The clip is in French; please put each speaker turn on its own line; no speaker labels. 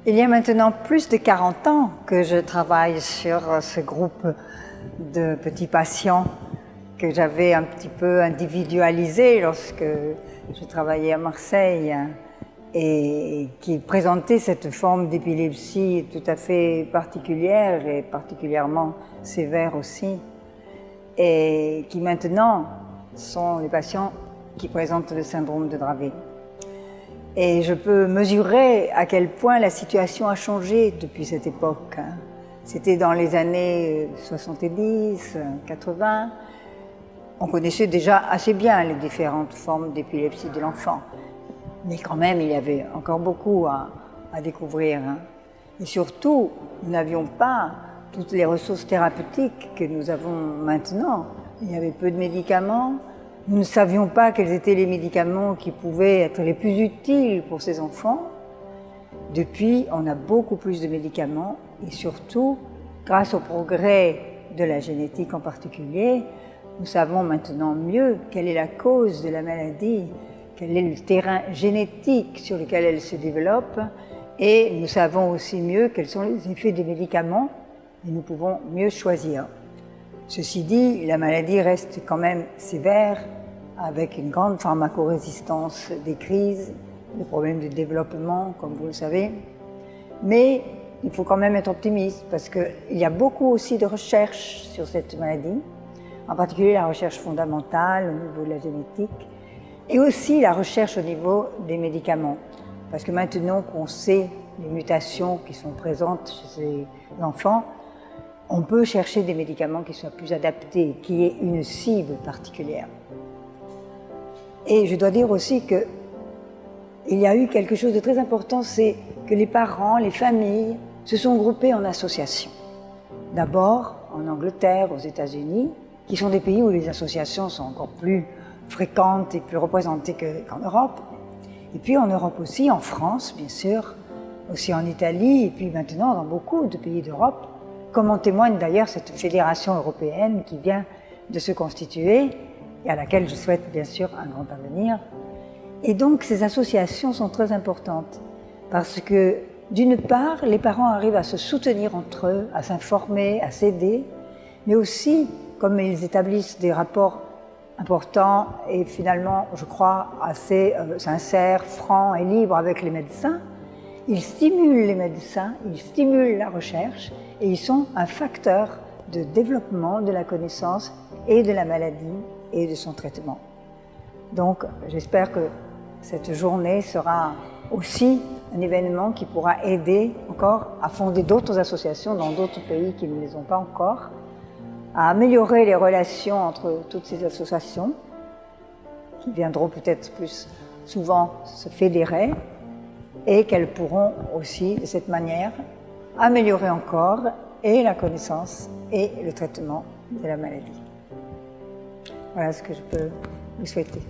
Il y a maintenant plus de 40 ans que je travaille sur ce groupe de petits patients que j'avais un petit peu individualisé lorsque je travaillais à Marseille et qui présentait cette forme d'épilepsie tout à fait particulière et particulièrement sévère aussi, et qui maintenant sont les patients qui présentent le syndrome de Dravet. Et je peux mesurer à quel point la situation a changé depuis cette époque. C'était dans les années 70, 80. On connaissait déjà assez bien les différentes formes d'épilepsie de l'enfant. Mais quand même, il y avait encore beaucoup à découvrir. Et surtout, nous n'avions pas toutes les ressources thérapeutiques que nous avons maintenant. Il y avait peu de médicaments. Nous ne savions pas quels étaient les médicaments qui pouvaient être les plus utiles pour ces enfants. Depuis, on a beaucoup plus de médicaments et surtout, grâce au progrès de la génétique en particulier, nous savons maintenant mieux quelle est la cause de la maladie, quel est le terrain génétique sur lequel elle se développe, et nous savons aussi mieux quels sont les effets des médicaments et nous pouvons mieux choisir. Ceci dit, la maladie reste quand même sévère, avec une grande pharmacorésistance des crises, des problèmes de développement, comme vous le savez. Mais il faut quand même être optimiste, parce qu'il y a beaucoup aussi de recherches sur cette maladie, en particulier la recherche fondamentale au niveau de la génétique, et aussi la recherche au niveau des médicaments. Parce que maintenant qu'on sait les mutations qui sont présentes chez ces enfants, on peut chercher des médicaments qui soient plus adaptés, qui aient une cible particulière. Et je dois dire aussi qu'il y a eu quelque chose de très important, c'est que les parents, les familles se sont groupés en associations. D'abord en Angleterre, aux États-Unis, qui sont des pays où les associations sont encore plus fréquentes et plus représentées qu'en Europe. Et puis en Europe aussi, en France bien sûr, aussi en Italie, et puis maintenant dans beaucoup de pays d'Europe, comme en témoigne d'ailleurs cette fédération européenne qui vient de se constituer et à laquelle je souhaite bien sûr un grand avenir. Et donc ces associations sont très importantes parce que d'une part, les parents arrivent à se soutenir entre eux, à s'informer, à s'aider, mais aussi, comme ils établissent des rapports importants et finalement, je crois, assez sincères, francs et libres avec les médecins, ils stimulent les médecins, ils stimulent la recherche et ils sont un facteur de développement de la connaissance et de la maladie et de son traitement. Donc j'espère que cette journée sera aussi un événement qui pourra aider encore à fonder d'autres associations dans d'autres pays qui ne les ont pas encore, à améliorer les relations entre toutes ces associations qui viendront peut-être plus souvent se fédérer et qu'elles pourront aussi, de cette manière, améliorer encore et la connaissance et le traitement de la maladie. Voilà ce que je peux vous souhaiter.